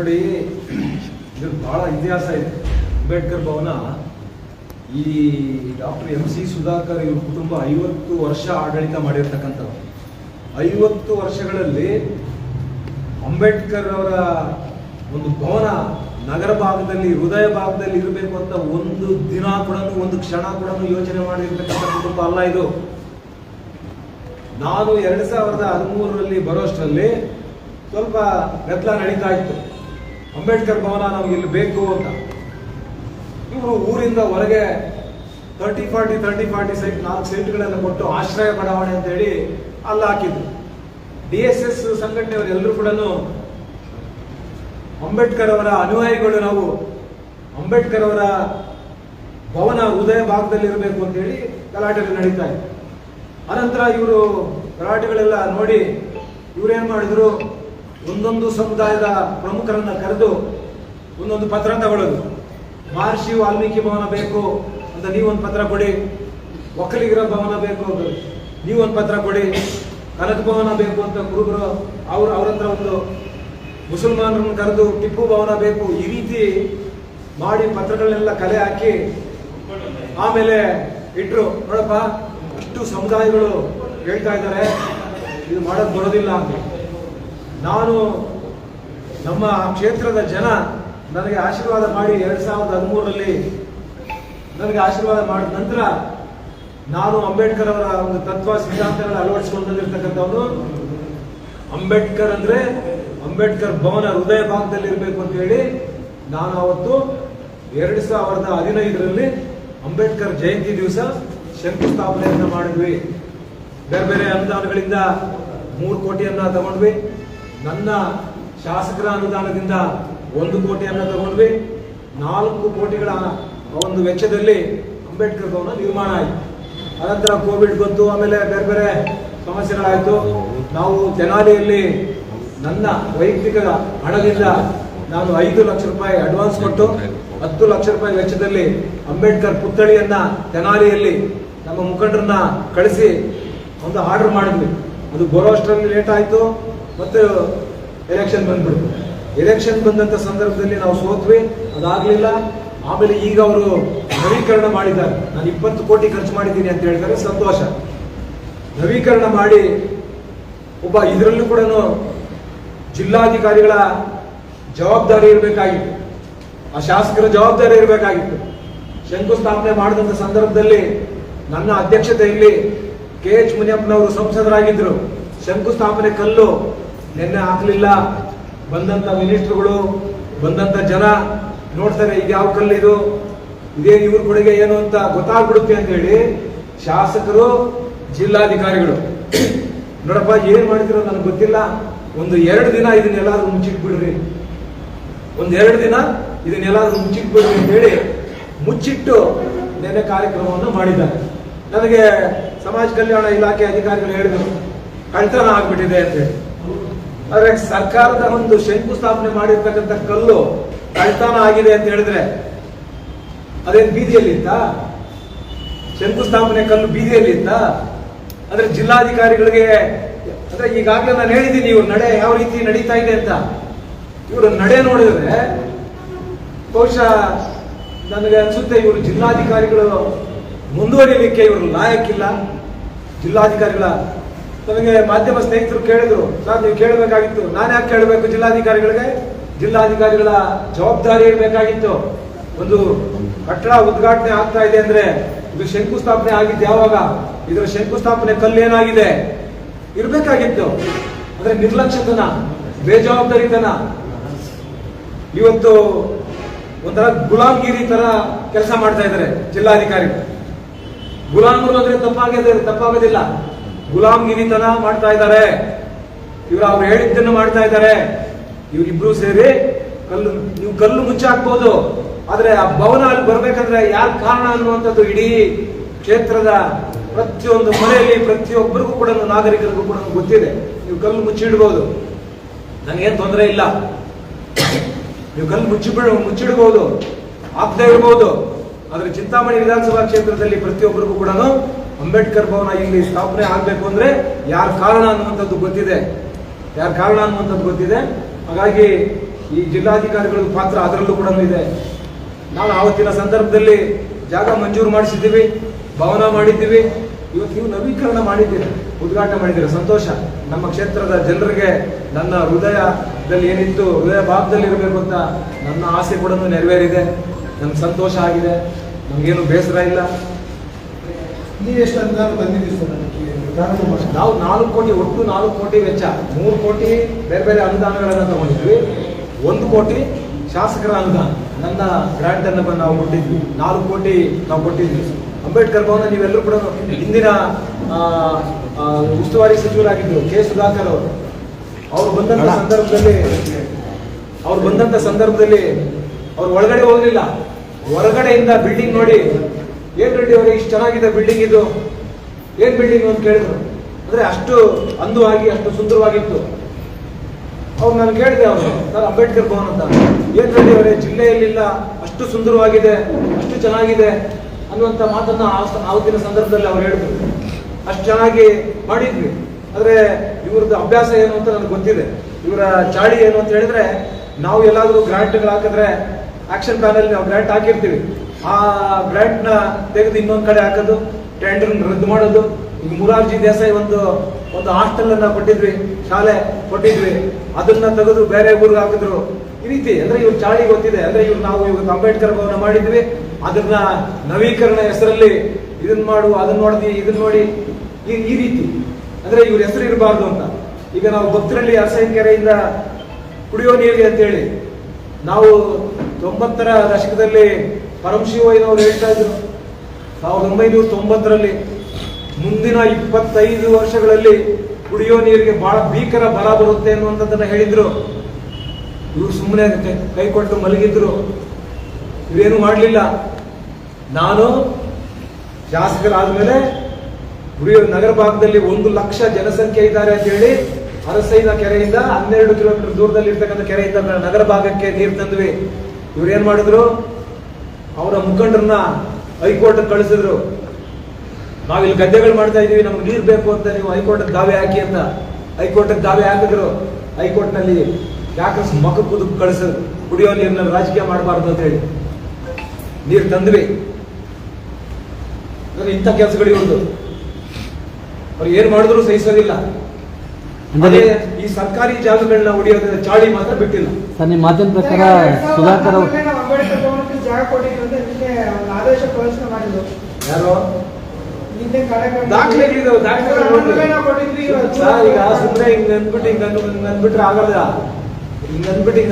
ನೋಡಿ, ಇದು ಬಹಳ ಇತಿಹಾಸ ಇದೆ. ಅಂಬೇಡ್ಕರ್ ಭವನ ಈ ಡಾಕ್ಟರ್ MC ಸುಧಾಕರ್ ಇವ್ರ ಕುಟುಂಬ 50 ವರ್ಷ ಆಡಳಿತ ಮಾಡಿರ್ತಕ್ಕಂಥವ್ರು. 50 ವರ್ಷಗಳಲ್ಲಿ ಅಂಬೇಡ್ಕರ್ ಅವರ ಒಂದು ಭವನ ನಗರ ಭಾಗದಲ್ಲಿ, ಹೃದಯ ಭಾಗದಲ್ಲಿ ಇರಬೇಕು ಅಂತ ಒಂದು ದಿನ ಕೂಡ, ಒಂದು ಕ್ಷಣ ಕೂಡ ಯೋಚನೆ ಮಾಡಿರ್ತಕ್ಕಂಥ ಕುಟುಂಬ ಅಲ್ಲ ಇದು. ನಾನು 2013ರಲ್ಲಿ ಬರೋಷ್ಟರಲ್ಲಿ ಸ್ವಲ್ಪ ಗದ್ದಲ ನಡೀತಾ ಇತ್ತು. ಅಂಬೇಡ್ಕರ್ ಭವನ ನಮ್ಗೆ ಇಲ್ಲಿ ಬೇಕು ಅಂತ. ಇವರು ಊರಿಂದ ಹೊರಗೆ 30-40 ಸೈಟ್ 4 ಸೈಟ್ಗಳೆಲ್ಲ ಕೊಟ್ಟು ಆಶ್ರಯ ಬಡಾವಣೆ ಅಂತ ಹೇಳಿ ಅಲ್ಲಿ ಹಾಕಿದ್ರು. DSS ಸಂಘಟನೆಯವರು ಎಲ್ಲರೂ ಕೂಡ ಅಂಬೇಡ್ಕರ್ ಅವರ ಅನುಯಾಯಿಗಳು, ನಾವು ಅಂಬೇಡ್ಕರ್ ಅವರ ಭವನ ಹೃದಯ ಭಾಗದಲ್ಲಿ ಇರಬೇಕು ಅಂತ ಹೇಳಿ ಗಲಾಟೆಗಳು ನಡೀತಾ ಇತ್ತು. ಅನಂತರ ಇವರು ಗಲಾಟೆಗಳೆಲ್ಲ ನೋಡಿ ಇವರೇನ್ ಮಾಡಿದ್ರು, ಒಂದೊಂದು ಸಮುದಾಯದ ಪ್ರಮುಖರನ್ನ ಕರೆದು ಒಂದೊಂದು ಪತ್ರ ತಗೊಳ್ಳೋದು. ಮಹರ್ಷಿ ವಾಲ್ಮೀಕಿ ಭವನ ಬೇಕು ಅಂತ ನೀವೊಂದು ಪತ್ರ ಕೊಡಿ, ಒಕ್ಕಲಿಗರ ಭವನ ಬೇಕು ನೀವೊಂದು ಪತ್ರ ಕೊಡಿ, ಕನಕ ಭವನ ಬೇಕು ಅಂತ ಕುರುಬರು ಅವ್ರ ಹತ್ರ ಒಂದು, ಮುಸಲ್ಮಾನರನ್ನು ಕರೆದು ಟಿಪ್ಪು ಭವನ ಬೇಕು, ಈ ರೀತಿ ಮಾಡಿ ಪತ್ರಗಳನ್ನೆಲ್ಲ ಕಲೆ ಹಾಕಿ ಆಮೇಲೆ ಇಟ್ರು. ನೋಡಪ್ಪ, ಇಷ್ಟು ಸಮುದಾಯಗಳು ಹೇಳ್ತಾ ಇದ್ದಾರೆ, ಇದು ಮಾಡೋದು ಬರೋದಿಲ್ಲ ಅಂತ. ನಾನು ನಮ್ಮ ಕ್ಷೇತ್ರದ ಜನ ನನಗೆ ಆಶೀರ್ವಾದ ಮಾಡಿ 2013ರಲ್ಲಿ ನನಗೆ ಆಶೀರ್ವಾದ ಮಾಡಿದ ನಂತರ ನಾನು ಅಂಬೇಡ್ಕರ್ ಅವರ ಒಂದು ತತ್ವ ಸಿದ್ಧಾಂತಗಳ ಅಳವಡಿಸಿಕೊಂಡು ಬಂದಿರತಕ್ಕಂಥವನು. ಅಂಬೇಡ್ಕರ್ ಅಂದ್ರೆ ಅಂಬೇಡ್ಕರ್ ಭವನ ಹೃದಯ ಭಾಗದಲ್ಲಿ ಇರಬೇಕು ಅಂತ ಹೇಳಿ ನಾನು ಅವತ್ತು 2015ರಲ್ಲಿ ಅಂಬೇಡ್ಕರ್ ಜಯಂತಿ ದಿವಸ ಶಂಕುಸ್ಥಾಪನೆಯನ್ನ ಮಾಡಿದ್ವಿ. ಬೇರೆ ಬೇರೆ ಅನುದಾನಗಳಿಂದ 3 ಕೋಟಿಯನ್ನ ತಗೊಂಡ್ವಿ. ನನ್ನ ಶಾಸಕರ ಅನುದಾನದಿಂದ 1 ಕೋಟಿಯನ್ನ ತಗೊಂಡ್ವಿ. 4 ಕೋಟಿಗಳ ಒಂದು ವೆಚ್ಚದಲ್ಲಿ ಅಂಬೇಡ್ಕರ್ ಭವನ ನಿರ್ಮಾಣ ಆಯಿತು. ಅನಂತರ ಕೋವಿಡ್ ಬಂತು, ಆಮೇಲೆ ಬೇರೆ ಬೇರೆ ಸಮಸ್ಯೆಗಳಾಯಿತು. ನಾವು ತೆನಾಲಿಯಲ್ಲಿ ನನ್ನ ವೈಯಕ್ತಿಕ ಹಣದಿಂದ ನಾನು 5 ಲಕ್ಷ ರೂಪಾಯಿ ಅಡ್ವಾನ್ಸ್ ಕೊಟ್ಟು 10 ಲಕ್ಷ ರೂಪಾಯಿ ವೆಚ್ಚದಲ್ಲಿ ಅಂಬೇಡ್ಕರ್ ಪುತ್ಥಳಿಯನ್ನ ತೆನಾಲಿಯಲ್ಲಿ ನಮ್ಮ ಮುಖಂಡರನ್ನ ಕಳಿಸಿ ಒಂದು ಆರ್ಡರ್ ಮಾಡಿದ್ವಿ. ಅದು ಬರೋ ಅಷ್ಟರಲ್ಲಿ ಲೇಟ್ ಆಯಿತು, ಮತ್ತು ಎಲೆಕ್ಷನ್ ಬಂದ್ಬಿಡ್ತು. ಎಲೆಕ್ಷನ್ ಬಂದಂತ ಸಂದರ್ಭದಲ್ಲಿ ನಾವು ಸೋತ್ವಿ, ಅದಾಗ್ಲಿಲ್ಲ. ಆಮೇಲೆ ಈಗ ಅವರು ನವೀಕರಣ ಮಾಡಿದ್ದಾರೆ. ನಾನು 20 ಕೋಟಿ ಖರ್ಚು ಮಾಡಿದ್ದೀನಿ ಅಂತ ಹೇಳಿದ್ದಾರೆ, ಸಂತೋಷ. ನವೀಕರಣ ಮಾಡಿ ಒಬ್ಬ ಇದರಲ್ಲೂ ಕೂಡ ಜಿಲ್ಲಾಧಿಕಾರಿಗಳ ಜವಾಬ್ದಾರಿ ಇರಬೇಕಾಗಿತ್ತು, ಆ ಶಾಸಕರ ಜವಾಬ್ದಾರಿ ಇರಬೇಕಾಗಿತ್ತು. ಶಂಕುಸ್ಥಾಪನೆ ಮಾಡಿದಂತ ಸಂದರ್ಭದಲ್ಲಿ ನನ್ನ ಅಧ್ಯಕ್ಷತೆಯಲ್ಲಿ KH ಮುನಿಯಪ್ಪನವರು ಸಂಸದರಾಗಿದ್ದರು. ಶಂಕುಸ್ಥಾಪನೆ ಕಲ್ಲು ನಿನ್ನೆ ಹಾಕಲಿಲ್ಲ. ಬಂದಂತ ಮಿನಿಸ್ಟರ್ಗಳು, ಬಂದಂತ ಜನ ನೋಡ್ತಾರೆ, ಇದು ಯಾವ ಕಲ್ಲಿದು, ಇದೇನು ಇವ್ರ ಕೊಡುಗೆ ಏನು ಅಂತ ಗೊತ್ತಾಗ್ಬಿಡುತ್ತೆ ಅಂತ ಹೇಳಿ ಶಾಸಕರು, ಜಿಲ್ಲಾಧಿಕಾರಿಗಳು ನೋಡಪ್ಪ ಏನ್ ಮಾಡಿದ್ರು ನನಗೆ ಗೊತ್ತಿಲ್ಲ, ಒಂದು 2 ದಿನ ಇದನ್ನೆಲ್ಲಾದ್ರೂ ಮುಚ್ಚಿಟ್ಬಿಡ್ರಿ, ಒಂದು 2 ದಿನ ಇದನ್ನೆಲ್ಲಾದ್ರೂ ಮುಚ್ಚಿಟ್ಬಿಡ್ರಿ ಅಂತ ಹೇಳಿ ಮುಚ್ಚಿಟ್ಟು ನೆನ್ನೆ ಕಾರ್ಯಕ್ರಮವನ್ನು ಮಾಡಿದ್ದಾರೆ. ನನಗೆ ಸಮಾಜ ಕಲ್ಯಾಣ ಇಲಾಖೆ ಅಧಿಕಾರಿಗಳು ಹೇಳಿದರು ಕಳ್ತನ ಆಗ್ಬಿಟ್ಟಿದೆ ಅಂತ ಹೇಳಿ. ಆದ್ರೆ ಸರ್ಕಾರದ ಒಂದು ಶಂಕುಸ್ಥಾಪನೆ ಮಾಡಿರ್ತಕ್ಕಂಥ ಕಲ್ಲು ಕಳ್ತನ ಆಗಿದೆ ಅಂತ ಹೇಳಿದ್ರೆ ಅದೇನು ಬೀದಿಯಲ್ಲಿತ್ತ? ಶಂಕುಸ್ಥಾಪನೆ ಕಲ್ಲು ಬೀದಿಯಲ್ಲಿತ್ತ? ಅಂದ್ರೆ ಜಿಲ್ಲಾಧಿಕಾರಿಗಳಿಗೆ, ಅಂದ್ರೆ ಈಗಾಗಲೇ ನಾನು ಹೇಳಿದ್ದೀನಿ ಇವ್ರ ನಡೆ ಯಾವ ರೀತಿ ನಡೀತಾ ಇದೆ ಅಂತ. ಇವ್ರ ನಡೆ ನೋಡಿದ್ರೆ ಬಹುಶಃ ನನಗೆ ಅನ್ಸುತ್ತೆ ಇವರು ಜಿಲ್ಲಾಧಿಕಾರಿಗಳು ಮುಂದುವರಿಲಿಕ್ಕೆ ಇವರು ಲಾಯಕ್ಕಿಲ್ಲ. ಜಿಲ್ಲಾಧಿಕಾರಿಗಳ ನನಗೆ ಮಾಧ್ಯಮ ಸ್ನೇಹಿತರು ಕೇಳಿದ್ರು, ಸರ್ ನೀವು ಕೇಳಬೇಕಾಗಿತ್ತು. ನಾನು ಯಾಕೆ ಕೇಳಬೇಕು ಜಿಲ್ಲಾಧಿಕಾರಿಗಳಿಗೆ? ಜಿಲ್ಲಾಧಿಕಾರಿಗಳ ಜವಾಬ್ದಾರಿ ಇರಬೇಕಾಗಿತ್ತು. ಒಂದು ಕಟ್ಟಡ ಉದ್ಘಾಟನೆ ಆಗ್ತಾ ಇದೆ ಅಂದ್ರೆ ಇದು ಶಂಕುಸ್ಥಾಪನೆ ಆಗಿದ್ದು ಯಾವಾಗ? ಇದರ ಶಂಕುಸ್ಥಾಪನೆ ಕಲ್ಲು ಏನಾಗಿದೆ ಇರ್ಬೇಕಾಗಿತ್ತು. ಅಂದ್ರೆ ನಿರ್ಲಕ್ಷ್ಯತನ, ಬೇಜವಾಬ್ದಾರಿತನ. ಇವತ್ತು ಒಂಥರ ಗುಲಾಮ್ಗಿರಿ ತರ ಕೆಲಸ ಮಾಡ್ತಾ ಇದ್ದಾರೆ ಜಿಲ್ಲಾಧಿಕಾರಿಗಳು. ಗುಲಾಮರು ಅಂದ್ರೆ ತಪ್ಪಾಗೋದಿಲ್ಲ, ಗುಲಾಮ್ಗಿರಿತನ ಮಾಡ್ತಾ ಇದ್ದಾರೆ ಇವರು. ಅವ್ರು ಹೇಳಿದ್ದನ್ನು ಮಾಡ್ತಾ ಇದ್ದಾರೆ. ಇವರಿಬ್ರು ಸೇರಿ ನೀವು ಕಲ್ಲು ಮುಚ್ಚಾಕ್ಬೋದು, ಆದ್ರೆ ಆ ಭವನ ಅಲ್ಲಿ ಬರ್ಬೇಕಂದ್ರೆ ಯಾರು ಕಾರಣ ಅನ್ನುವಂಥದ್ದು ಇಡೀ ಕ್ಷೇತ್ರದ ಪ್ರತಿಯೊಂದು ಮನೆಯಲ್ಲಿ ಪ್ರತಿಯೊಬ್ಬರಿಗೂ ಕೂಡ, ನಾಗರಿಕರಿಗೂ ಕೂಡ ಗೊತ್ತಿದೆ. ನೀವು ಕಲ್ಲು ಮುಚ್ಚಿಡ್ಬೋದು, ನನಗೇನು ತೊಂದರೆ ಇಲ್ಲ. ನೀವು ಕಲ್ಲು ಮುಚ್ಚಿಡ್ಬೋದು, ಆಗ್ತಾ ಇರ್ಬೋದು. ಆದ್ರೆ ಚಿಂತಾಮಣಿ ವಿಧಾನಸಭಾ ಕ್ಷೇತ್ರದಲ್ಲಿ ಪ್ರತಿಯೊಬ್ಬರಿಗೂ ಕೂಡ ಅಂಬೇಡ್ಕರ್ ಭವನ ಇಲ್ಲಿ ಸ್ಥಾಪನೆ ಆಗ್ಬೇಕು ಅಂದ್ರೆ ಯಾರ ಕಾರಣ ಅನ್ನುವಂಥದ್ದು ಗೊತ್ತಿದೆ, ಯಾರ ಕಾರಣ ಅನ್ನುವಂಥದ್ದು ಗೊತ್ತಿದೆ. ಹಾಗಾಗಿ ಈ ಜಿಲ್ಲಾಧಿಕಾರಿಗಳ ಪಾತ್ರ ಅದರಲ್ಲೂ ಕೂಡ ಇದೆ. ನಾವು ಆವತ್ತಿನ ಸಂದರ್ಭದಲ್ಲಿ ಜಾಗ ಮಂಜೂರು ಮಾಡಿಸಿದ್ದೀವಿ, ಭವನ ಮಾಡಿದ್ದೀವಿ. ಇವತ್ತು ನೀವು ನವೀಕರಣ ಮಾಡಿದ್ದೀರಿ, ಉದ್ಘಾಟನೆ ಮಾಡಿದ್ದೀರಿ, ಸಂತೋಷ. ನಮ್ಮ ಕ್ಷೇತ್ರದ ಜನರಿಗೆ ನನ್ನ ಹೃದಯದಲ್ಲಿ ಏನಿತ್ತು, ಹೃದಯ ಭಾಗದಲ್ಲಿ ಇರಬೇಕು ಅಂತ ನನ್ನ ಆಸೆ ಕೂಡ ನೆರವೇರಿದೆ. ನಮ್ಗೆ ಸಂತೋಷ ಆಗಿದೆ, ನಮಗೇನು ಬೇಸರ ಇಲ್ಲ. ನೀವೆಷ್ಟು ಅನುದಾನ ಬಂದಿದ್ದೀವಿ ಸರ್? ನಾವು 4 ಕೋಟಿ, ಒಟ್ಟು 4 ಕೋಟಿ ವೆಚ್ಚ, 3 ಕೋಟಿ ಬೇರೆ ಬೇರೆ ಅನುದಾನಗಳನ್ನು ತಗೊಂಡಿದ್ವಿ, 1 ಕೋಟಿ ಶಾಸಕರ ಅನುದಾನ, ನನ್ನ ಗ್ರಾಂಟ್ ಅನ್ನು ನಾವು ಕೊಟ್ಟಿದ್ವಿ. 4 ಕೋಟಿ ನಾವು ಕೊಟ್ಟಿದ್ವಿ. ಅಂಬೇಡ್ಕರ್ ಭವನ ನೀವೆಲ್ಲರೂ ಕೂಡ ಹಿಂದಿನ ಉಸ್ತುವಾರಿ ಸಚಿವರಾಗಿದ್ದರು ಕೆ ಸುಧಾಕರ್ ಅವರು ಬಂದಂತ ಸಂದರ್ಭದಲ್ಲಿ ಅವ್ರು ಒಳಗಡೆ ಹೋಗಲಿಲ್ಲ. ಹೊರಗಡೆಯಿಂದ ಬಿಲ್ಡಿಂಗ್ ನೋಡಿ, ಏನ್ ರೆಡ್ಡಿ ಅವರಿಗೆ ಇಷ್ಟು ಚೆನ್ನಾಗಿದೆ ಬಿಲ್ಡಿಂಗ್, ಇದು ಏನ್ ಬಿಲ್ಡಿಂಗ್ ಅಂತ ಕೇಳಿದ್ರು. ಅಂದ್ರೆ ಅಷ್ಟು ಅಂದವಾಗಿ, ಅಷ್ಟು ಸುಂದರವಾಗಿತ್ತು. ಅವ್ರು ನಾನು ಕೇಳಿದೆ, ಅವರು ನಾನು ಅಂಬೇಡ್ಕರ್ ಭವನ ಅಂತ, ಏನ್ ರೆಡ್ಡಿ ಅವರೇ ಜಿಲ್ಲೆಯಲ್ಲಿಲ್ಲ, ಅಷ್ಟು ಸುಂದರವಾಗಿದೆ, ಅಷ್ಟು ಚೆನ್ನಾಗಿದೆ ಅನ್ನುವಂಥ ಮಾತನ್ನ ಆವತ್ತಿನ ಸಂದರ್ಭದಲ್ಲಿ ಅವ್ರು ಹೇಳಿದ್ರು. ಅಷ್ಟು ಚೆನ್ನಾಗಿ ಮಾಡಿದ್ವಿ. ಆದ್ರೆ ಇವ್ರದ್ದು ಅಭ್ಯಾಸ ಏನು ಅಂತ ನನಗೆ ಗೊತ್ತಿದೆ. ಇವರ ಚಾಳಿ ಏನು ಅಂತ ಹೇಳಿದ್ರೆ, ನಾವು ಎಲ್ಲಾದ್ರೂ ಗ್ರಾಂಟ್ಗಳು ಹಾಕಿದ್ರೆ ಆಕ್ಷನ್ ಪ್ಲಾನ್ ಅಲ್ಲಿ ನಾವು ಗ್ರಾಂಟ್ ಹಾಕಿರ್ತೀವಿ, ಆ ಗ್ರಾಂಟ್ ನ ತೆಗೆದು ಇನ್ನೊಂದ್ ಕಡೆ ಹಾಕೋದು, ಟೆಂಡರ್ ರದ್ದು ಮಾಡೋದು. ಈಗ ಮುರಾರ್ಜಿ ದೇಸಾಯಿ ಒಂದು ಹಾಸ್ಟೆಲ್ ಅನ್ನ ಕೊಟ್ಟಿದ್ವಿ, ಶಾಲೆ ಕೊಟ್ಟಿದ್ವಿ, ಅದನ್ನ ತೆಗೆದು ಬೇರೆ ಊರಿಗೆ ಹಾಕಿದ್ರು. ಈ ರೀತಿ ಅಂದ್ರೆ ಇವ್ರ ಚಾಳಿ ಗೊತ್ತಿದೆ. ಅಂದ್ರೆ ನಾವು ಇವತ್ತು ಅಂಬೇಡ್ಕರ್ ಭವನ ಮಾಡಿದ್ವಿ, ಅದನ್ನ ನವೀಕರಣ ಹೆಸರಲ್ಲಿ ಇದನ್ನ ಮಾಡು, ಅದನ್ನ ನೋಡಿದ್ವಿ, ಇದನ್ನ ನೋಡಿ, ಈ ರೀತಿ ಅಂದ್ರೆ ಇವ್ರ ಹೆಸರು ಇರಬಾರ್ದು ಅಂತ. ಈಗ ನಾವು ಭಕ್ತರಲ್ಲಿ ಅರಸೈಕೆರೆಯಿಂದ ಕುಡಿಯೋ ನೀರಿಗೆ ಅಂತೇಳಿ ನಾವು 90ರ ದಶಕದಲ್ಲಿ ಪರಮಶಿವಯ್ಯನವರು ಹೇಳ್ತಾ ಇದ್ರು, 1990ರಲ್ಲಿ ಮುಂದಿನ 25 ವರ್ಷಗಳಲ್ಲಿ ಕುಡಿಯೋ ನೀರಿಗೆ ಬಹಳ ಭೀಕರ ಬರ ಬರುತ್ತೆ ಅನ್ನುವಂಥದ್ದನ್ನ ಹೇಳಿದ್ರು. ಇವರು ಸುಮ್ಮನೆ ಕೈ ಕೊಟ್ಟು ಮಲಗಿದ್ರು, ಇವೇನು ಮಾಡಲಿಲ್ಲ. ನಾನು ಶಾಸಕರಾದ್ಮೇಲೆ ಕುಡಿಯೋ ನಗರ ಭಾಗದಲ್ಲಿ 1 ಲಕ್ಷ ಜನಸಂಖ್ಯೆ ಇದ್ದಾರೆ ಅಂತ ಹೇಳಿ ಅರಸೈನ ಕೆರೆಯಿಂದ 12 ಕಿಲೋಮೀಟರ್ ದೂರದಲ್ಲಿ ಇರ್ತಕ್ಕಂಥ ಕೆರೆಯಿಂದ ನಗರ ಭಾಗಕ್ಕೆ ನೀರು ತಂದ್ವಿ. ಇವ್ರು ಏನ್ ಮಾಡಿದ್ರು, ಅವರ ಮುಖಂಡರನ್ನ ಹೈಕೋರ್ಟ್ ಕಳಿಸಿದ್ರು. ನಾವಿಲ್ಲಿ ಗದ್ದೆಗಳು ಮಾಡ್ತಾ ಇದೀವಿ, ನಮ್ಗೆ ನೀರು ಬೇಕು ಅಂತ ನೀವು ಹೈಕೋರ್ಟ್ ದಾವೆ ಹಾಕಿ ಅಂತ ಹೈಕೋರ್ಟ್ ದಾವೆ ಹಾಕಿದ್ರು. ಹೈಕೋರ್ಟ್ ನಲ್ಲಿ ಯಾಕೆ ಮಖ ಕುದುಕ್ ಕಳಿಸಿದ್ರು, ಕುಡಿಯೋ ನೀರಿನ ರಾಜಕೀಯ ಮಾಡಬಾರ್ದು ಅಂತ ಹೇಳಿ ನೀರು ತಂದ್ವಿ. ಇಂಥ ಕೆಲಸಗಳು ಇವ್ರದ್ದು, ಅವ್ರು ಏನ್ ಮಾಡಿದ್ರು ಸಹಿಸೋದಿಲ್ಲ. ಈ ಸರ್ಕಾರಿ ಜಾಗಗಳನ್ನ ಹೊಡೆಯೋದ್ರ ಚಾಳಿ ಮಾತ್ರ ಬಿಟ್ಟಿಲ್ಲ. ಸರ್, ನಿಮ್ಮ ಮಾತಿನ ಪ್ರಕಾರ ಸುಧಾಕರ್ ಅವರು ಅಂಬೇಡ್ಕರ್ ಭವನಕ್ಕೆ ಜಾಗ ಕೊಟ್ಟಿದ್ರು ಅಂತ ನಿನ್ನೆ ಒಂದು ಆದೇಶ ಪ್ರದರ್ಶನ ಮಾಡಿದ್ರು. ಯಾರು ನಿನ್ನೆ ದಾಖಲೆಗಳಿದಾವೆ, ಈಗ ಸುಮ್ಮನೆ ಹಿಂಗ್ ಅಂದ್ಬಿಟ್ರೆ ಆಗಲ್ಲ. ಹಿಂಗ್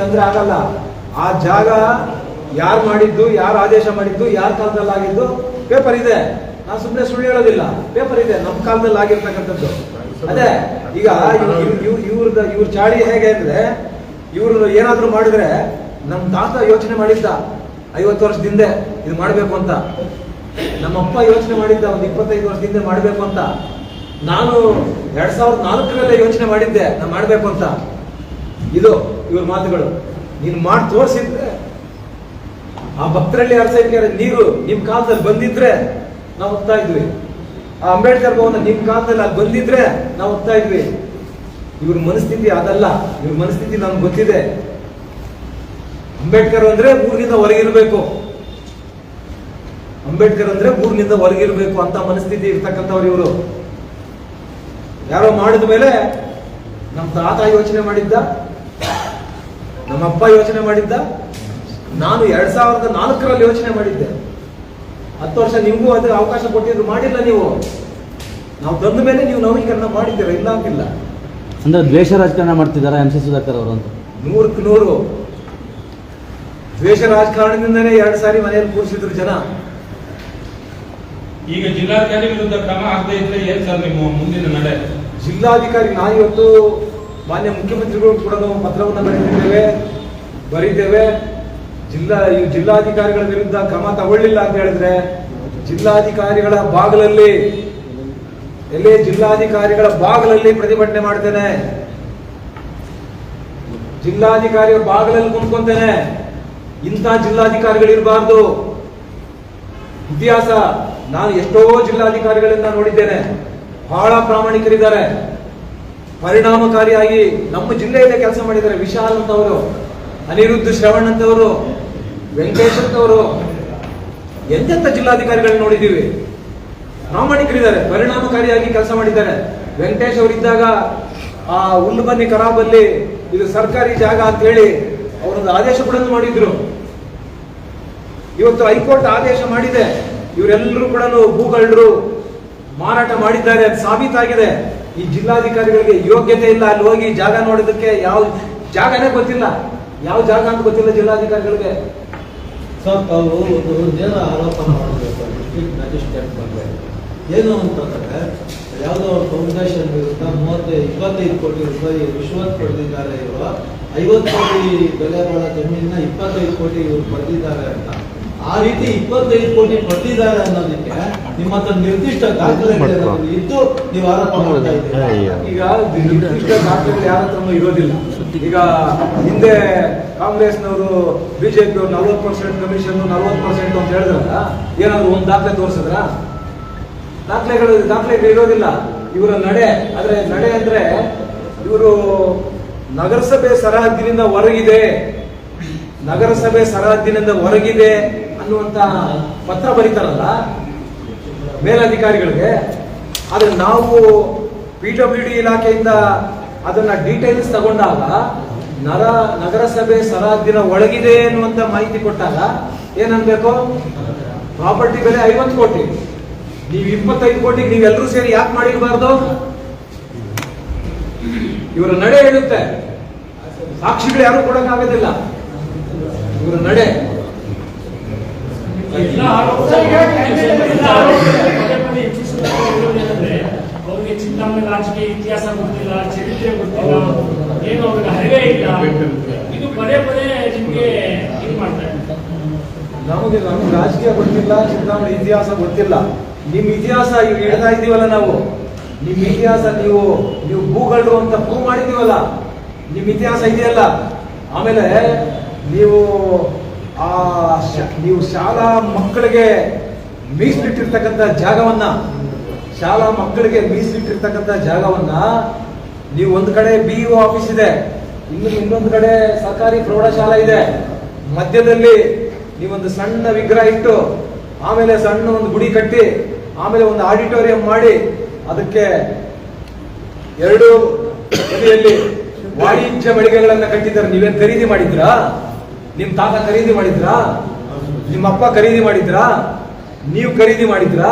ಅಂದ್ರೆ ಆಗಲ್ಲ. ಆ ಜಾಗ ಯಾರು ಮಾಡಿದ್ದು, ಯಾರು ಆದೇಶ ಮಾಡಿದ್ದು, ಯಾರ ಕಾಲದಲ್ಲಿ ಆಗಿದ್ದು ಪೇಪರ್ ಇದೆ. ನಾನು ಸುಮ್ಮನೆ ಸುಳ್ಳು ಹೇಳೋದಿಲ್ಲ, ಪೇಪರ್ ಇದೆ, ನಮ್ಮ ಕಾಲದಲ್ಲಿ ಆಗಿರ್ತಕ್ಕಂಥದ್ದು. ಅದೇ ಈಗ ಇವ್ರ ಚಾಳಿ ಹೇಗೆ ಅಂದ್ರೆ, ಇವ್ರು ಏನಾದ್ರು ಮಾಡಿದ್ರೆ ನಮ್ಮ ತಾತ ಯೋಚನೆ ಮಾಡಿದ್ದ 50 ವರ್ಷದಿಂದ ಇದು ಮಾಡ್ಬೇಕು ಅಂತ, ನಮ್ಮಪ್ಪ ಯೋಚನೆ ಮಾಡಿದ್ದ ಒಂದು 25 ವರ್ಷದಿಂದ ಮಾಡ್ಬೇಕು ಅಂತ, ನಾನು 2004ರಲ್ಲೇ ಯೋಚನೆ ಮಾಡಿದ್ದೆ ನಾನು ಮಾಡ್ಬೇಕು ಅಂತ. ಇದು ಇವ್ರ ಮಾತುಗಳು. ನೀನು ಮಾಡಿ ತೋರಿಸಿದ್ರೆ, ಆ ಭಕ್ತರಲ್ಲಿ ಅರಸೈಕೆರೆ ನೀರು ನಿಮ್ ಕಾಲದಲ್ಲಿ ಬಂದಿದ್ರೆ ನಾವು ಹೋಗ್ತಾ ಇದ್ವಿ. ಆ ಅಂಬೇಡ್ಕರ್ ಭವನ ನಿಮ್ ಕಾಲದಲ್ಲಿ ಅಲ್ಲಿ ಬಂದಿದ್ರೆ ನಾವು ಹೋಗ್ತಾ ಇದ್ವಿ. ಇವ್ರ ಮನಸ್ಥಿತಿ ಅದಲ್ಲ. ಇವ್ರ ಮನಸ್ಥಿತಿ ನಮ್ಗೆ ಗೊತ್ತಿದೆ. ಅಂಬೇಡ್ಕರ್ ಅಂದ್ರೆ ಊರಿನಿಂದ ಹೊರಗಿರ್ಬೇಕು, ಅಂಬೇಡ್ಕರ್ ಅಂದ್ರೆ ಊರಿನಿಂದ ಹೊರಗಿರ್ಬೇಕು ಅಂತ ಮನಸ್ಥಿತಿ ಇರ್ತಕ್ಕಂಥವ್ರು ಇವರು. ಯಾರೋ ಮಾಡಿದ ಮೇಲೆ ನಮ್ಮ ತಾತ ಯೋಚನೆ ಮಾಡಿದ್ದ, ನಮ್ಮಪ್ಪ ಯೋಚನೆ ಮಾಡಿದ್ದ, ನಾನು 2004ರಲ್ಲಿ ಯೋಚನೆ ಮಾಡಿದ್ದೆ. 10 ವರ್ಷ ನಿಮಗೂ ಅದು ಅವಕಾಶ ಕೊಟ್ಟಿದ್ರು, ಮಾಡಿಲ್ಲ ನೀವು. ನಾವು ತಂದ ಮೇಲೆ ನೀವು ನವೀಕರಣ ಮಾಡಿದ್ದೀರ, ಇಲ್ಲ ಅಂತಿಲ್ಲ. ಅಂದ್ರೆ ದ್ವೇಷ ರಾಜಕಾರಣ ಮಾಡ್ತಿದ್ದಾರೆ MC ಸುಧಾಕರ್ ಅವರು ಅಂತ. 100ಕ್ಕೆ 100 ದ್ವೇಷ ರಾಜಕಾರಣದಿಂದನೇ 2 ಸಾರಿ ಮನೆಯಲ್ಲಿ ಕೂರಿಸಿದ್ರು ಜನ. ಈಗ ಜಿಲ್ಲಾಧಿಕಾರಿ ವಿರುದ್ಧ ಕ್ರಮ ಆಗದೆ ಇದ್ರೆ ಏನ್ ಸರ್ ನಿಮ್ಮ ಮುಂದಿನ ನಡೆ? ಜಿಲ್ಲಾಧಿಕಾರಿ ನಾನಿವತ್ತು ಮಾನ್ಯ ಮುಖ್ಯಮಂತ್ರಿಗಳು ಕೂಡ ಪತ್ರವನ್ನು ಬರೀತೇವೆ. ಜಿಲ್ಲಾಧಿಕಾರಿಗಳ ವಿರುದ್ಧ ಕ್ರಮ ತಗೊಳ್ಳಿಲ್ಲ ಅಂತ ಹೇಳಿದ್ರೆ ಜಿಲ್ಲಾಧಿಕಾರಿಗಳ ಬಾಗಿಲಲ್ಲಿ ಪ್ರತಿಭಟನೆ ಮಾಡ್ತೇನೆ. ಜಿಲ್ಲಾಧಿಕಾರಿಗಳ ಬಾಗಿಲಲ್ಲಿ ಕುಂತ್ಕೊಂತೇನೆ. ಇಂಥ ಜಿಲ್ಲಾಧಿಕಾರಿಗಳಿರಬಾರ್ದು. ಇತಿಹಾಸ, ನಾನು ಎಷ್ಟೋ ಜಿಲ್ಲಾಧಿಕಾರಿಗಳನ್ನ ನೋಡಿದ್ದೇನೆ, ಬಹಳ ಪ್ರಾಮಾಣಿಕರಿದ್ದಾರೆ, ಪರಿಣಾಮಕಾರಿಯಾಗಿ ನಮ್ಮ ಜಿಲ್ಲೆಯಲ್ಲೇ ಕೆಲಸ ಮಾಡಿದ್ದಾರೆ. ವಿಶಾಲ್ ಅಂತವರು ಅನಿರುದ್ಧ ಶ್ರವಣ್ ಅಂತವರು, ವೆಂಕಟೇಶ್ ಅಂತವರು, ಎಂತೆಂಥ ಜಿಲ್ಲಾಧಿಕಾರಿಗಳನ್ನ ನೋಡಿದ್ದೀವಿ. ಪ್ರಾಮಾಣಿಕರಿದ್ದಾರೆ, ಪರಿಣಾಮಕಾರಿಯಾಗಿ ಕೆಲಸ ಮಾಡಿದ್ದಾರೆ. ವೆಂಕಟೇಶ್ ಅವರಿದ್ದಾಗ ಆ ಹುಲ್ಲುಬನ್ನಿ ಕರಾಬಲ್ಲಿ ಇದು ಸರ್ಕಾರಿ ಜಾಗ ಅಂತ ಹೇಳಿ ಅವರೊಂದು ಆದೇಶ ಕೂಡ ಮಾಡಿದ್ರು. ಇವತ್ತು ಹೈಕೋರ್ಟ್ ಆದೇಶ ಮಾಡಿದೆ, ಇವರೆಲ್ಲರೂ ಕೂಡ ಭೂಗಳ್ಳರು ಮಾರಾಟ ಮಾಡಿದ್ದಾರೆ, ಅದು ಸಾಬೀತಾಗಿದೆ. ಈ ಜಿಲ್ಲಾಧಿಕಾರಿಗಳಿಗೆ ಯೋಗ್ಯತೆ ಇಲ್ಲ, ಅಲ್ಲಿ ಹೋಗಿ ಜಾಗ ನೋಡೋದಕ್ಕೆ ಯಾವ ಜಾಗನೇ ಗೊತ್ತಿಲ್ಲ, ಯಾವ ಜಾಗ ಅಂತ ಗೊತ್ತಿಲ್ಲ ಜಿಲ್ಲಾಧಿಕಾರಿಗಳಿಗೆ. ಸರ್, ತಾವು ಒಂದು ನೇರ ಆರೋಪನ ಮಾಡಬೇಕು ಡಿಸ್ಟ್ರಿಕ್ಟ್ ಮ್ಯಾಜಿಸ್ಟ್ರೇಟ್ ಬಗ್ಗೆ. ಏನು ಅಂತಂದರೆ, ಯಾವುದೋ ಫೌಂಡೇಶನ್ ವಿರುದ್ಧ 25 ಕೋಟಿ ರೂಪಾಯಿ ರಿಶ್ವತ್ ಪಡೆದಿದ್ದಾರೆ ಇವರು. 50 ಕೋಟಿ ಬೆಲೆ ಬಾಳೋ ಜಮೀನ 25 ಕೋಟಿ ಇವರು ಪಡೆದಿದ್ದಾರೆ ಅಂತ. ಆ ರೀತಿ 25 ಕೋಟಿ ಪಡೆದಿದ್ದಾರೆ ಅನ್ನೋದಕ್ಕೆ ನಿಮ್ಮ ಹತ್ರ ನಿರ್ದಿಷ್ಟ ದಾಖಲೆಗಳು ಇದ್ದು ನೀವು ಆರೋಪ ಮಾಡ್ತಾ ಇದ್ದೀರಾ. ಈಗ ನಿರ್ದಿಷ್ಟ ದಾಖಲೆಗಳು ಯಾರ ಹತ್ರನೂ ಇರೋದಿಲ್ಲ. ಈಗ ಹಿಂದೆ ಕಾಂಗ್ರೆಸ್ನವರು ಬಿಜೆಪಿಯವರು 40% ಕಮಿಷನ್ 40% ಅಂತ ಹೇಳಿದ್ರಲ್ಲ, ಏನಾದ್ರು ಒಂದು ದಾಖಲೆ ತೋರಿಸಿದ್ರ? ದಾಖಲೆಗಳು ಇರೋದಿಲ್ಲ. ಇವರ ನಡೆ ಅಂದ್ರೆ ಇವರು ನಗರಸಭೆ ಸರಹದ್ದಿನಿಂದ ಹೊರಗಿದೆ, ನಗರಸಭೆ ಸರಹದ್ದಿನಿಂದ ಹೊರಗಿದೆ ಅನ್ನುವಂತ ಪತ್ರ ಬರೀತಾರಲ್ಲ ಮೇಲಧಿಕಾರಿಗಳಿಗೆ. ಆದ್ರೆ ನಾವು PWD ಇಲಾಖೆಯಿಂದ ಅದನ್ನ ಡೀಟೇಲ್ಸ್ ತಗೊಂಡಾಗ ನಗರಸಭೆ ಸರಹದ್ದಿನ ಒಳಗಿದೆ ಅನ್ನುವಂತ ಮಾಹಿತಿ ಕೊಟ್ಟಾಗ ಏನನ್ಬೇಕು? ಪ್ರಾಪರ್ಟಿ ಬೆಲೆ 50 ಕೋಟಿ, ನೀವು 25 ಕೋಟಿಗೆ ನೀವೆಲ್ಲರೂ ಸೇರಿ ಯಾಕೆ ಮಾಡಿರಬಾರ್ದು? ಇವರ ನಡೆ ಹೇಳುತ್ತೆ, ಸಾಕ್ಷಿಗಳು ಯಾರು ಕೊಡಕ್ಕಾಗೋದಿಲ್ಲ. ಇವರ ನಡೆ ಅವರಿಗೆ ಚಿಂತಾಮಣಿ ರಾಜಕೀಯ ಇತಿಹಾಸ ಗೊತ್ತಿಲ್ಲ, ಚರಿತ್ರೆ ಗೊತ್ತಿಲ್ಲ, ಏನು ಅವ್ರಿಗೆ ಅರಿವೇ ಇಲ್ಲ. ಇದು ಪದೇ ಪದೇ ನಿಮ್ಗೆ ಇದು ಮಾಡ್ತಾರೆ. ನಮಗೆ ರಾಜಕೀಯ ಗೊತ್ತಿಲ್ಲ, ಚಿಂತಾಮಣಿ ಇತಿಹಾಸ ಗೊತ್ತಿಲ್ಲ. ನಿಮ್ ಇತಿಹಾಸ ಈಗ ಹೇಳ್ತಾ ಇದ್ದೀವಲ್ಲ ನಾವು, ನಿಮ್ ಇತಿಹಾಸ ನೀವು ಭೂಗಳ್ಳರು ಅಂತ ಪ್ರೂವ್ ಮಾಡಿದೀವಲ್ಲ, ನಿಮ್ ಇತಿಹಾಸ ಇದೆಯಲ್ಲ. ಆಮೇಲೆ ನೀವು ನೀವು ಶಾಲಾ ಮಕ್ಕಳಿಗೆ ಮೀಸಲಿಟ್ಟಿರ್ತಕ್ಕಂಥ ಜಾಗವನ್ನ ನೀವು ಒಂದು ಕಡೆ BEO ಆಫೀಸ್ ಇದೆ, ಇನ್ನೊಂದು ಕಡೆ ಸರ್ಕಾರಿ ಪ್ರೌಢಶಾಲಾ ಇದೆ, ಮಧ್ಯದಲ್ಲಿ ನೀವೊಂದು ಸಣ್ಣ ವಿಗ್ರಹ ಇಟ್ಟು, ಆಮೇಲೆ ಸಣ್ಣ ಒಂದು ಗುಡಿ ಕಟ್ಟಿ, ಆಮೇಲೆ ಒಂದು ಆಡಿಟೋರಿಯಂ ಮಾಡಿ, ಅದಕ್ಕೆ 2 ಬದಿಯಲ್ಲಿ ವಾಣಿಜ್ಯ ಮಳಿಗೆಗಳನ್ನ ಕಟ್ಟಿದ್ದಾರೆ. ನೀವೇನ್ ಖರೀದಿ ಮಾಡಿದ್ರಾ? ನಿಮ್ ತಾತ ಖರೀದಿ ಮಾಡಿದ್ರಾ? ನಿಮ್ಮ ಅಪ್ಪ ಖರೀದಿ ಮಾಡಿದ್ರಾ? ನೀವು ಖರೀದಿ ಮಾಡಿದ್ರಾ?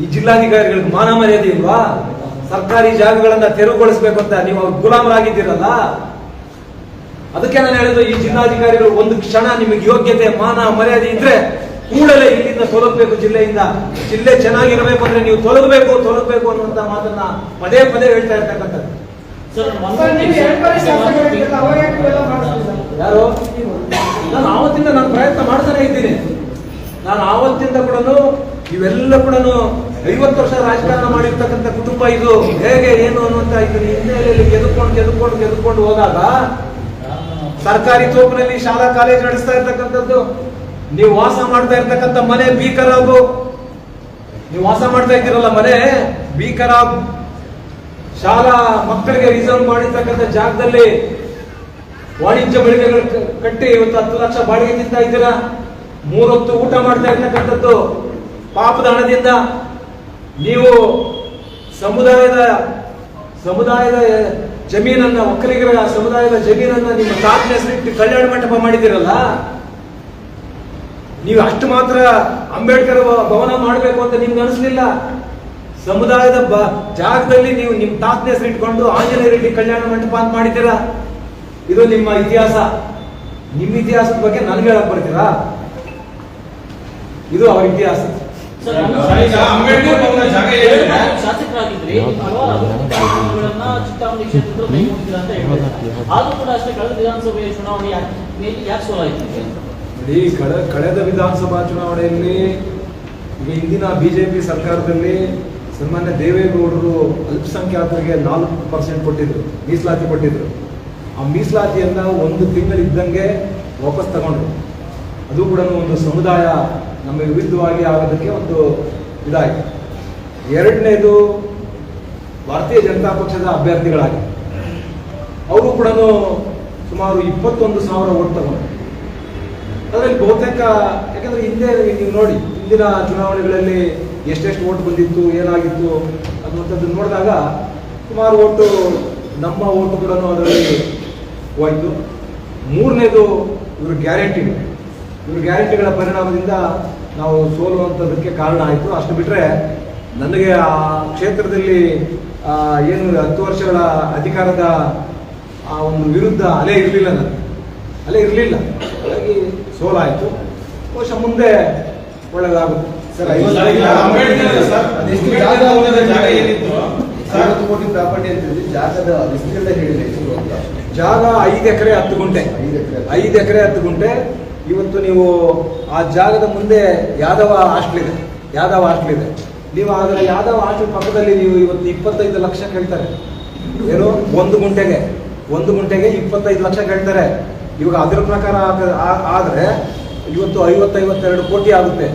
ಈ ಜಿಲ್ಲಾಧಿಕಾರಿಗಳಿಗೆ ಮಾನ ಮರ್ಯಾದೆ ಇಲ್ವಾ? ಸರ್ಕಾರಿ ಜಾಗಗಳನ್ನ ತೆರವುಗೊಳಿಸಬೇಕು ಅಂತ ನೀವು ಅವ್ರ ಗುಲಾಮರಾಗಿದ್ದೀರಲ್ಲ. ಅದಕ್ಕೆ ನಾನು ಹೇಳಿದ್ದು, ಈ ಜಿಲ್ಲಾಧಿಕಾರಿಗಳು ಒಂದು ಕ್ಷಣ ನಿಮಗೆ ಯೋಗ್ಯತೆ ಮಾನ ಮರ್ಯಾದೆ ಇದ್ರೆ ಕೂಡಲೇ ಇಲ್ಲಿಂದ ತೊಲಗಬೇಕು. ಜಿಲ್ಲೆ ಚೆನ್ನಾಗಿರಬೇಕು ಅಂದ್ರೆ ನೀವು ತೊಲಗಬೇಕು ಅನ್ನುವಂತ ಮಾತನ್ನ ಪದೇ ಪದೇ ಹೇಳ್ತಾ ಇರ್ತಕ್ಕಂಥದ್ದು. ಯಾರು? ನಾನು ಆವತ್ತಿಂದ ನಾನು ಪ್ರಯತ್ನ ಮಾಡ್ತಾನೆ ಇದ್ದೀನಿ. ನಾನು ಆವತ್ತಿಂದ ಕೂಡ ಇವೆಲ್ಲ ಕೂಡ 50 ವರ್ಷ ರಾಜಕಾರಣ ಮಾಡಿರ್ತಕ್ಕಂಥ ಕುಟುಂಬ ಇದು, ಹೇಗೆ ಏನು ಅನ್ನುವಂತ ಇದನ್ನ ಹಿನ್ನೆಲೆಯಲ್ಲಿ ಗೆದ್ದುಕೊಂಡು ಹೋದಾಗ ಸರ್ಕಾರಿ ತೋಪಿನಲ್ಲಿ ಶಾಲಾ ಕಾಲೇಜು ನಡೆಸ್ತಾ ಇರ್ತಕ್ಕಂಥದ್ದು, ನೀವು ವಾಸ ಮಾಡ್ತಾ ಇರ್ತಕ್ಕಂಥ ಮನೆ ಬೀಕರಾಬು, ನೀವು ವಾಸ ಮಾಡ್ತಾ ಇದ್ದೀರಲ್ಲ ಮನೆ ಬೀಕರಾಬ್, ಶಾಲಾ ಮಕ್ಕಳಿಗೆ ರಿಸರ್ವ್ ಮಾಡಿರ್ತಕ್ಕಂಥ ಜಾಗದಲ್ಲಿ ವಾಣಿಜ್ಯ ಮಳಿಗೆಗಳು ಕಟ್ಟಿ ಇವತ್ತು 10 ಲಕ್ಷ ಬಾಡಿಗೆ ತಿಂತಾ ಇದ್ದೀರಾ. 3 ಹೊತ್ತು ಊಟ ಮಾಡ್ತಾ ಇರ್ತಕ್ಕಂಥದ್ದು ಪಾಪದ ಹಣದಿಂದ. ನೀವು ಸಮುದಾಯದ ಜಮೀನನ್ನ, ಒಕ್ಕಲಿಗರ ಸಮುದಾಯದ ಜಮೀನನ್ನ ನಿಮ್ಮ ತಾತನ ಹೆಸರಿಟ್ಟು ಕಲ್ಯಾಣ ಮಂಟಪ ಮಾಡಿದಿರಲ್ಲ. ನೀವು ಅಷ್ಟು ಮಾತ್ರ ಅಂಬೇಡ್ಕರ್ ಭವನ ಮಾಡಬೇಕು ಅಂತ ನಿಮ್ಗೆ ಅನಿಸ್ಲಿಲ್ಲ. ಸಮುದಾಯದ ಜಾಗದಲ್ಲಿ ನೀವು ನಿಮ್ಮ ತಾತನ ಹೆಸರಿಟ್ಕೊಂಡು ಆಂಜನೇಯ ರೆಡ್ಡಿ ಕಲ್ಯಾಣ ಮಂಟಪ ಅಂತ ಮಾಡಿದ್ದೀರಾ. ಇದು ನಿಮ್ಮ ಇತಿಹಾಸ. ನಿಮ್ಮ ಇತಿಹಾಸದ ಬಗ್ಗೆ ನನ್ಗೆ ಹೇಳಕ್ ಬರ್ತೀರಾ? ಇದು ಅವರ ಇತಿಹಾಸ. ಶಾಸಕರಾಗಿದ್ರಿ, ಚಿಂತಾಮಣಿ ಕ್ಷೇತ್ರದ ಕೈಗೊಂಡಿದ್ದೀರಾ ಅಂತ ಹೇಳ್ತಾರೆ. ಆದ್ರೂ ಕೂಡ ಅಷ್ಟೇ ಕಳೆದ ವಿಧಾನಸಭೆ ಚುನಾವಣೆ ಯಾಕೆ ಸೋಲಾಯಿತು? ನೋಡಿ, ಕಳೆದ ವಿಧಾನಸಭಾ ಚುನಾವಣೆಯಲ್ಲಿ ಈಗ ಹಿಂದಿನ ಬಿಜೆಪಿ ಸರ್ಕಾರದಲ್ಲಿ ಸನ್ಮಾನ್ಯ ದೇವೇಗೌಡರು ಅಲ್ಪಸಂಖ್ಯಾತರಿಗೆ 4% ಕೊಟ್ಟಿದ್ರು, ಮೀಸಲಾತಿ ಕೊಟ್ಟಿದ್ರು. ಆ ಮೀಸಲಾತಿಯನ್ನ 1 ತಿಂಗಳಿದ್ದಂಗೆ ವಾಪಸ್ ತಗೊಂಡ್ರು. ಅದು ಕೂಡ ಒಂದು ಸಮುದಾಯ ನಮ್ಮ ವಿರುದ್ಧವಾಗಿ ಆಗೋದಕ್ಕೆ ಒಂದು ಇದಾಯಿತು. ಎರಡನೇದು, ಭಾರತೀಯ ಜನತಾ ಪಕ್ಷದ ಅಭ್ಯರ್ಥಿಗಳಾಗಿ ಅವರು ಕೂಡ ಸುಮಾರು 21,000 ಓಟ್ ತಗೊಂಡು. ಅದರಲ್ಲಿ ಬಹುತೇಕ, ಯಾಕಂದ್ರೆ ಹಿಂದೆ ನೀವು ನೋಡಿ ಹಿಂದಿನ ಚುನಾವಣೆಗಳಲ್ಲಿ ಎಷ್ಟೆಷ್ಟು ಓಟ್ ಬಂದಿತ್ತು, ಏನಾಗಿತ್ತು ಅನ್ನುವಂಥದ್ದು ನೋಡಿದಾಗ ಸುಮಾರು ಓಟು ನಮ್ಮ ಓಟು ಕೂಡ ಅದರಲ್ಲಿ ಹೋಯಿತು. ಮೂರನೇದು ಇವ್ರ ಗ್ಯಾರಂಟಿಗಳ ಪರಿಣಾಮದಿಂದ ನಾವು ಸೋಲುವಂಥದ್ದಕ್ಕೆ ಕಾರಣ ಆಯಿತು. ಅಷ್ಟು ಬಿಟ್ಟರೆ ನನಗೆ ಆ ಕ್ಷೇತ್ರದಲ್ಲಿ ಏನು 10 ವರ್ಷಗಳ ಅಧಿಕಾರದ ಆ ಒಂದು ವಿರುದ್ಧ ಅಲೆ ಇರಲಿಲ್ಲ, ಹಾಗಾಗಿ ಸೋಲಾಯಿತು. ಬಹುಶಃ ಮುಂದೆ ಒಳ್ಳೆಯದಾಗುತ್ತೆ. ಸರ್, ಅದೆಷ್ಟು ಜಾಗ ಜಾಗ ಏನಿತ್ತು 50 ಕೋಟಿ ಪ್ರಾಪರ್ಟಿ ಅಂತ ಜಾಗದ ವಿಸ್ತೀರ್ಣ ಹೇಳಿದೆ ಎಷ್ಟು ಅಂತ? ಜಾಗ 5 ಎಕರೆ 10 ಗುಂಟೆ. 5 ಎಕರೆ 10 ಗುಂಟೆ. ಇವತ್ತು ನೀವು ಆ ಜಾಗದ ಮುಂದೆ ಯಾದವ ಹಾಸ್ಟೆಲ್ ಇದೆ. ನೀವು ಅದರ ಯಾದವ ಹಾಸ್ಟೆಲ್ ಪಕ್ಕದಲ್ಲಿ ನೀವು ಇವತ್ತು 25 ಲಕ್ಷ ಕೇಳ್ತಾರೆ. ಏನು, 1 ಗುಂಟೆಗೆ 25 ಲಕ್ಷ ಕೇಳ್ತಾರೆ. ಇವಾಗ ಅದರ ಪ್ರಕಾರ ಆದರೆ ಇವತ್ತು 50-52 ಕೋಟಿ ಆಗುತ್ತೆ.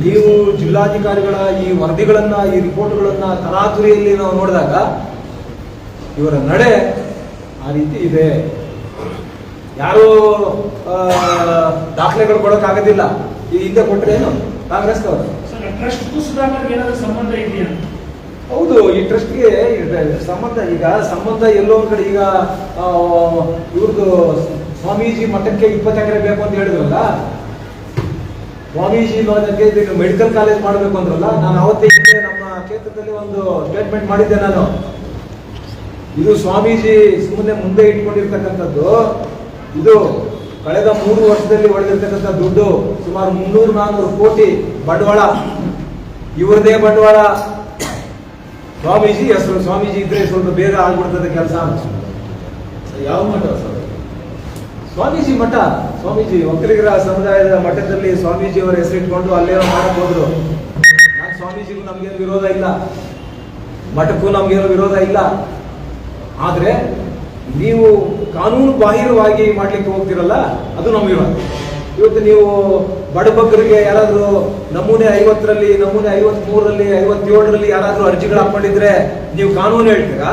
ನೀವು ಜಿಲ್ಲಾಧಿಕಾರಿಗಳ ಈ ವರದಿಗಳನ್ನ, ಈ ರಿಪೋರ್ಟ್ಗಳನ್ನ ತರಾತುರಿಯಲ್ಲಿ ನಾವು ನೋಡಿದಾಗ ಇವರ ನಡೆ ಆ ರೀತಿ ಇದೆ. ಯಾರು ದಾಖಲೆಗಳು ಕೊಡೋಕ್ಕಾಗೋದಿಲ್ಲ. ಈ ಹಿಂದೆ ಕೊಟ್ಟರೇನು ಕಾಂಗ್ರೆಸ್ ಅವರು. ಟ್ರಸ್ಟ್ ಸುಧಾಕರ್ಗೆ ಏನಾದರೂ ಸಂಬಂಧ ಇದೆಯಾ? ಹೌದು, ಈ ಟ್ರಸ್ಟ್ಗೆ ಸಂಬಂಧ ಎಲ್ಲೋ ಒಂದ್ ಕಡೆ. ಈಗ ಇವ್ರದ್ದು ಸ್ವಾಮೀಜಿ ಮಠಕ್ಕೆ 20 ಎಕರೆ ಬೇಕು ಅಂತ ಹೇಳಿದ್ರಲ್ಲ, ಸ್ವಾಮೀಜಿ ಮಠಕ್ಕೆ ಮೆಡಿಕಲ್ ಕಾಲೇಜ್ ಮಾಡಬೇಕು ಅಂದ್ರಲ್ಲ. ನಾನು ಅವತ್ತೇ ನಮ್ಮ ಕ್ಷೇತ್ರದಲ್ಲಿ ಒಂದು ಸ್ಟೇಟ್ಮೆಂಟ್ ಮಾಡಿದ್ದೆ. ನಾನು ಇದು ಸ್ವಾಮೀಜಿ ಸುಮ್ಮನೆ ಮುಂದೆ ಇಟ್ಕೊಂಡಿರ್ತಕ್ಕಂಥದ್ದು. ಇದು ಕಳೆದ 3 ವರ್ಷದಲ್ಲಿ ಒಡೆದಿರ್ತಕ್ಕಂಥ ದುಡ್ಡು ಸುಮಾರು 300-400 ಕೋಟಿ ಬಂಡವಾಳ, ಇವರದೇ ಬಂಡವಾಳ. ಸ್ವಾಮೀಜಿ ಹೆಸರು, ಸ್ವಾಮೀಜಿ ಇದ್ರೆ ಸ್ವಲ್ಪ ಬೇಗ ಆಗ್ಬಿಡ್ತದೆ ಕೆಲಸ. ಯಾವ ಮಠ ಸರ್? ಸ್ವಾಮೀಜಿ ಮಠ, ಸ್ವಾಮೀಜಿ ಒಕ್ಕಲಿಗರ ಸಮುದಾಯದ ಮಠದಲ್ಲಿ ಸ್ವಾಮೀಜಿ ಅವರ ಹೆಸರಿಟ್ಕೊಂಡು ಅಲ್ಲೇನೋ ಮಾಡಕ್ ಹೋದ್ರು. ನಾನು ಸ್ವಾಮೀಜಿಗೂ ನಮ್ಗೇನು ವಿರೋಧ ಇಲ್ಲ, ಮಠಕ್ಕೂ ನಮ್ಗೇನು ವಿರೋಧ ಇಲ್ಲ. ಆದ್ರೆ ನೀವು ಕಾನೂನು ಬಾಹಿರವಾಗಿ ಮಾಡ್ಲಿಕ್ಕೆ ಹೋಗ್ತಿರಲ್ಲ, ಅದು ನಮ್ಮ ವಿರೋಧ. ಇವತ್ತು ನೀವು ಬಡಬಗ್ಗರಿಗೆ ಯಾರಾದ್ರೂ ನಮೂನೆ 50ರಲ್ಲಿ, ನಮೂನೆ 53ರಲ್ಲಿ, 57ರಲ್ಲಿ ಯಾರಾದ್ರೂ ಅರ್ಜಿಗಳು ಹಾಕೊಂಡಿದ್ರೆ ನೀವು ಕಾನೂನು ಹೇಳ್ತೀರಾ?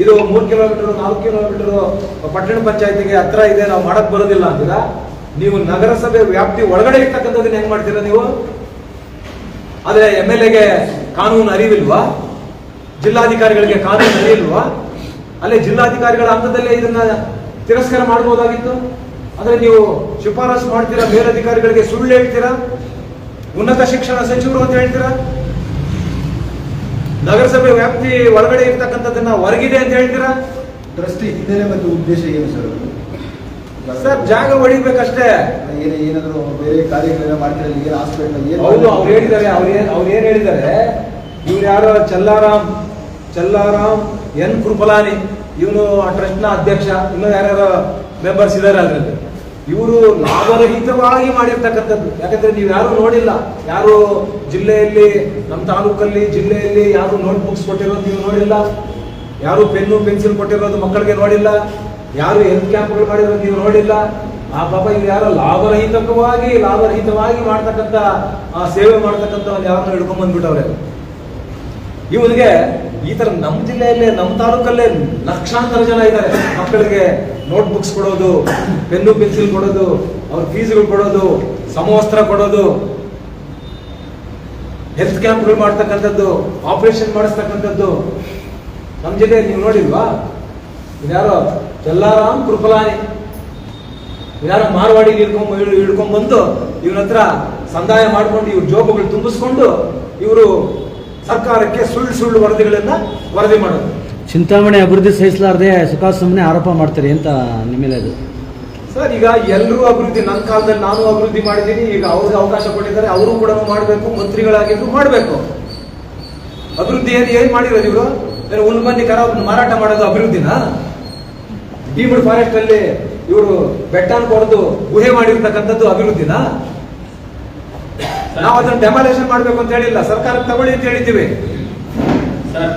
ಇದು 3 ಕಿಲೋಮೀಟರ್ 4 ಕಿಲೋಮೀಟರ್ ಪಟ್ಟಣ ಪಂಚಾಯತಿಗೆ ಹತ್ರ ಇದೆ, ನಾವು ಮಾಡಕ್ ಬರೋದಿಲ್ಲ ಅಂತೀರಾ? ನೀವು ನಗರಸಭೆ ವ್ಯಾಪ್ತಿ ಒಳಗಡೆ ಇರ್ತಕ್ಕಂಥದ್ದನ್ನ ಹೆಂಗ್ ಮಾಡ್ತೀರಾ ನೀವು? ಆದ್ರೆ MLAಗೆ ಕಾನೂನು ಅರಿವಿಲ್ವಾ? ಜಿಲ್ಲಾಧಿಕಾರಿಗಳಿಗೆ ಕಾನೂನು ಅರಿವಿಲ್ವಾ? ಅಲ್ಲೇ ಜಿಲ್ಲಾಧಿಕಾರಿಗಳ ಹಂತದಲ್ಲೇ ಇದನ್ನ ತಿರಸ್ಕಾರ ಮಾಡಬಹುದಾಗಿತ್ತು. ಆದ್ರೆ ನೀವು ಶಿಫಾರಸು ಮಾಡ್ತೀರಾ, ಮೇಲಧಿಕಾರಿಗಳಿಗೆ ಸುಳ್ಳು ಹೇಳ್ತೀರಾ, ಉನ್ನತ ಶಿಕ್ಷಣ ಸಚಿವರು ಅಂತ ಹೇಳ್ತೀರಾ, ನಗರಸಭೆ ವ್ಯಾಪ್ತಿ ಒಳಗಡೆ ಇರ್ತಕ್ಕಂಥದ್ದನ್ನ ಹೊರಗಿದೆ ಅಂತ ಹೇಳ್ತೀರಾ. ಟ್ರಸ್ಟಿ ಹಿನ್ನೆಲೆ ಮತ್ತು ಉದ್ದೇಶ ಏನು ಸರ್? ಸರ್, ಜಾಗ ಹೊಡಿಬೇಕಷ್ಟೇ. ಏನಾದರೂ ಬೇರೆ ಕಾರ್ಯಗಳನ್ನ ಮಾಡ್ತಾರೆ? ಏನು ಹಾಸ್ಪಿಟಲ್? ಹೌದು, ಅವ್ರು ಹೇಳಿದ್ದಾರೆ. ಅವ್ರು ಏನ್ ಹೇಳಿದ್ದಾರೆ, ಇವ್ರು ಯಾರೋ ಚಲ್ಲಾರಾಮ್ ಎನ್ ಕೃಪಲಾನಿ, ಇವನು ಆ ಟ್ರಸ್ಟ್ ನ ಅಧ್ಯಕ್ಷ, ಇನ್ನು ಯಾರ್ಯಾರು ಮೆಂಬರ್ಸ್ ಇದ್ದಾರೆ ಅದರಲ್ಲಿ. ಇವರು ಲಾಭರಹಿತವಾಗಿ ಮಾಡಿರ್ತಕ್ಕಂಥದ್ದು. ಯಾಕಂದ್ರೆ ನೀವು ಯಾರು ನೋಡಿಲ್ಲ, ಯಾರು ಜಿಲ್ಲೆಯಲ್ಲಿ, ನಮ್ಮ ತಾಲೂಕಲ್ಲಿ ಜಿಲ್ಲೆಯಲ್ಲಿ ಯಾರು ನೋಟ್ ಬುಕ್ಸ್ ಕೊಟ್ಟಿರೋದು ನೀವು ನೋಡಿಲ್ಲ, ಯಾರು ಪೆನ್ನು ಪೆನ್ಸಿಲ್ ಕೊಟ್ಟಿರೋದು ಮಕ್ಕಳಿಗೆ ನೋಡಿಲ್ಲ, ಯಾರು ಹೆಲ್ತ್ ಕ್ಯಾಂಪ್ಗಳು ಮಾಡಿರೋದು ನೀವು ನೋಡಿಲ್ಲ. ಆ ಪಾಪ ಇವ್ರು ಯಾರೋ ಲಾಭರಹಿತವಾಗಿ ಮಾಡ್ತಕ್ಕಂಥ ಸೇವೆ ಮಾಡ್ತಕ್ಕಂಥ ಯಾರನ್ನ ಹಿಡ್ಕೊಂಡ್ ಬಂದ್ಬಿಟ್ಟವ್ರೆ. ಇವನಿಗೆ ಈ ತರ ನಮ್ಮ ಜಿಲ್ಲೆಯಲ್ಲೇ, ನಮ್ಮ ತಾಲೂಕಲ್ಲೇ ಲಕ್ಷಾಂತರ ಜನ ಇದ್ದಾರೆ. ಮಕ್ಕಳಿಗೆ ನೋಟ್ ಬುಕ್ಸ್ ಕೊಡೋದು, ಪೆನ್ನು ಪೆನ್ಸಿಲ್ ಕೊಡೋದು, ಅವ್ರ ಫೀಸ್ಗಳು ಕೊಡೋದು, ಸಮವಸ್ತ್ರ ಕೊಡೋದು, ಹೆಲ್ತ್ ಕ್ಯಾಂಪ್ಗಳು ಮಾಡ್ತಕ್ಕಂಥದ್ದು, ಆಪರೇಷನ್ ಮಾಡಿಸ್ತಕ್ಕಂಥದ್ದು ನಮ್ಮ ಜಿಲ್ಲೆಯಲ್ಲಿ ನೀವು ನೋಡಿಲ್ವಾ? ಇದ್ಯಾರೋ ಚಲ್ಲಾರಾಮ್ ಕೃಪಲಾನಿ, ಇದ್ಯಾರೋ ಮಾರ್ವಾಡಿ ಹಿಡ್ಕೊಂಡ್ ಬಂದು ಇವ್ರ ಹತ್ರ ಸಂದಾಯ ಮಾಡ್ಕೊಂಡು ಇವ್ರ ಜೋಬುಗಳು ತುಂಬಿಸ್ಕೊಂಡು ಇವರು ಸರ್ಕಾರಕ್ಕೆ ಸುಳ್ಳು ವರದಿ ಮಾಡೋದು. ಚಿಂತಾಮಣಿ ಅಭಿವೃದ್ಧಿ ಸಹಿಸಲಾರದೆ ಸುಮ್ಮನೆ ಆರೋಪ ಮಾಡ್ತಾರೆ ಅಂತ ನಿಮ್ಮ ಮೇಲೆ ಅದು? ಸರ್, ಈಗ ಎಲ್ಲರೂ ಅಭಿವೃದ್ಧಿ, ನನ್ನ ಕಾಲದಲ್ಲಿ ನಾನು ಅಭಿವೃದ್ಧಿ ಮಾಡಿದ್ದೀನಿ. ಈಗ ಅವ್ರಿಗೆ ಅವಕಾಶ ಕೊಟ್ಟಿದ್ದಾರೆ, ಅವರು ಕೂಡ ಮಾಡಬೇಕು, ಮಂತ್ರಿಗಳಾಗಿದ್ರು ಮಾಡಬೇಕು. ಅಭಿವೃದ್ಧಿ ಏನ್ ಮಾಡಿರೋದು ಇವರು? ಹುಲ್ಬನ್ನಿ ಕರ ಮಾರಾಟ ಮಾಡೋದು ಅಭಿವೃದ್ಧಿನ? ಡೀಮ್ಡ್ ಫಾರೆಸ್ಟ್ ಅಲ್ಲಿ ಇವರು ಬೆಟ್ಟನ ಕೊರೆದು ಗುಹೆ ಮಾಡಿರ್ತಕ್ಕಂಥದ್ದು ಅಭಿವೃದ್ಧಿನ? ನಾವು ಅದನ್ನ ಡೆಮಾಲೇಷನ್ ಮಾಡ್ಬೇಕು ಅಂತ ಹೇಳಿಲ್ಲ, ಸರ್ಕಾರಕ್ಕೆ ತಗೊಳ್ಳಿ ಅಂತ ಹೇಳಿದ್ದೀವಿ. ಸರ್,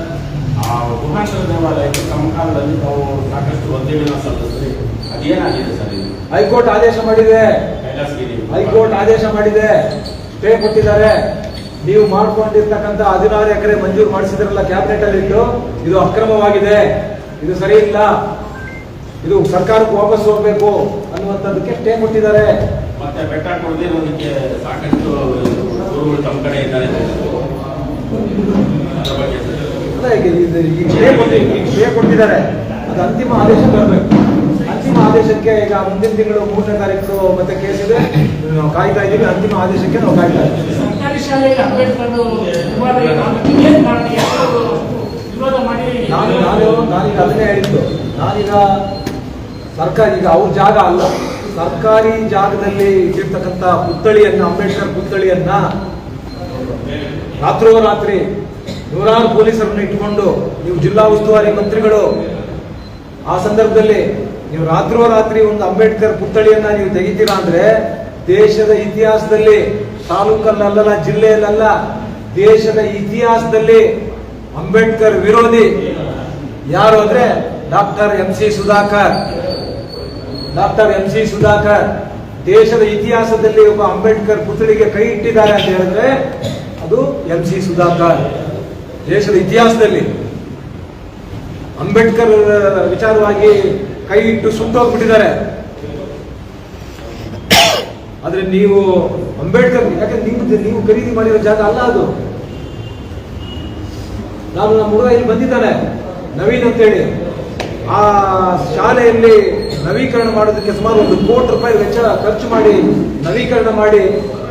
ಆ ಗುಹಾಂತರ ದೇವಾಲಯಕ್ಕೆ ಸಮಕಾಲದಲ್ಲಿ ನಾವು ಸಾಕಷ್ಟು ಒದ್ದೆಗಳನ್ನ ಸಲ್ಲಿಸಿದ್ರಿ, ಅದೇನಾಗಿದೆ ಸರ್? ಇದು ಹೈಕೋರ್ಟ್ ಆದೇಶ ಮಾಡಿದೆ, ಸ್ಟೇ ಕೊಟ್ಟಿದ್ದಾರೆ. ನೀವು ಮಾಡ್ಕೊಂಡಿರ್ತಕ್ಕಂಥ 16 ಎಕರೆ ಮಂಜೂರು ಮಾಡಿಸಿದ್ರಲ್ಲ ಕ್ಯಾಬಿನೆಟ್ ಅಲ್ಲಿ ಇಟ್ಟು, ಇದು ಅಕ್ರಮವಾಗಿದೆ, ಇದು ಸರಿ ಇಲ್ಲ. ಇದು ಸರ್ಕಾರಕ್ಕೆ ವಾಪಸ್ ಹೋಗ್ಬೇಕು ಅನ್ನುವಂಥದ್ದಕ್ಕೆ ಸ್ಟೇ ಕೊಟ್ಟಿದ್ದಾರೆ. ಮತ್ತೆ ಬೆಟ್ಟ ಕೊಡದಿರೋದಕ್ಕೆ ಸಾಕಷ್ಟು ಗುರುಗಳು ತಮ್ಮ ಕಡೆ ಇದ್ದಾರೆ. ಅಲ್ಲ, ಈಗ ಸ್ಟೇ ಕೊಟ್ಟಿದ್ದಾರೆ, ಅದು ಅಂತಿಮ ಆದೇಶ ಬರಬೇಕು. ಅಂತಿಮ ಆದೇಶಕ್ಕೆ ಈಗ ಮುಂದಿನ ತಿಂಗಳು 3ನೇ ತಾರೀಕು ಮತ್ತೆ ಕೇಸ್ ಇದೆ, ನಾವು ಕಾಯ್ತಾ ಇದ್ದೀವಿ. ಅಂತಿಮ ಆದೇಶಕ್ಕೆ ನಾವು ಕಾಯ್ತಾ ಇದ್ದೀವಿ. ಸರ್ಕಾರಿ ಶಾಲೆಯಲ್ಲಿ ಅಂಬೇಡ್ಕರ್ ವಿರೋಧ ಮಾಡಿ ನಾನೀಗ ಅದನ್ನೇ ಹೇಳಿದ್ದು. ನಾನೀಗ ಈಗ ಅವ್ರ ಜಾಗ ಅಲ್ಲ, ಸರ್ಕಾರಿ ಜಾಗದಲ್ಲಿ ಇಟ್ಟಿರ್ತಕ್ಕಂಥ ಪುತ್ಥಳಿಯನ್ನ, ಅಂಬೇಡ್ಕರ್ ಪುತ್ಥಳಿಯನ್ನ ರಾತ್ರೋರಾತ್ರಿ ನೂರಾರು ಪೊಲೀಸರನ್ನು ಇಟ್ಕೊಂಡು ನೀವು ಜಿಲ್ಲಾ ಉಸ್ತುವಾರಿ ಮಂತ್ರಿಗಳು ಆ ಸಂದರ್ಭದಲ್ಲಿ ನೀವು ರಾತ್ರೋರಾತ್ರಿ ಒಂದು ಅಂಬೇಡ್ಕರ್ ಪುತ್ಥಳಿಯನ್ನ ನೀವು ತೆಗಿತೀರಾ ಅಂದ್ರೆ ದೇಶದ ಇತಿಹಾಸದಲ್ಲಿ, ತಾಲೂಕಲ್ಲಲ್ಲ, ಜಿಲ್ಲೆಯಲ್ಲ, ದೇಶದ ಇತಿಹಾಸದಲ್ಲಿ ಅಂಬೇಡ್ಕರ್ ವಿರೋಧಿ ಯಾರು ಅಂದ್ರೆ ಡಾಕ್ಟರ್ ಎಂ ಸಿ ಸುಧಾಕರ್. ದೇಶದ ಇತಿಹಾಸದಲ್ಲಿ ಒಬ್ಬ ಅಂಬೇಡ್ಕರ್ ಪುತ್ಥಳಿಗೆ ಕೈ ಇಟ್ಟಿದ್ದಾರೆ ಅಂತ ಹೇಳಿದ್ರೆ ಅದು ಎಂ ಸಿ ಸುಧಾಕರ್. ದೇಶದ ಇತಿಹಾಸದಲ್ಲಿ ಅಂಬೇಡ್ಕರ್ ವಿಚಾರವಾಗಿ ಕೈ ಇಟ್ಟು ಸುಟ್ಟೋಗ್ಬಿಟ್ಟಿದ್ದಾರೆ. ಆದ್ರೆ ನೀವು ಅಂಬೇಡ್ಕರ್, ಯಾಕಂದ್ರೆ ನೀವು ಖರೀದಿ ಮಾಡಿರೋ ಜಾಗ ಅಲ್ಲ ಅದು. ನಾನು ನಮ್ಮ ಹುಡುಗ ಇಲ್ಲಿ ಬಂದಿದ್ದಾನೆ, ನವೀನ್ ಅಂತೇಳಿ. ಆ ಶಾಲೆಯಲ್ಲಿ ನವೀಕರಣ ಮಾಡೋದಕ್ಕೆ ಸುಮಾರು 1 ಕೋಟಿ ರೂಪಾಯಿ ವೆಚ್ಚ ಖರ್ಚು ಮಾಡಿ ನವೀಕರಣ ಮಾಡಿ,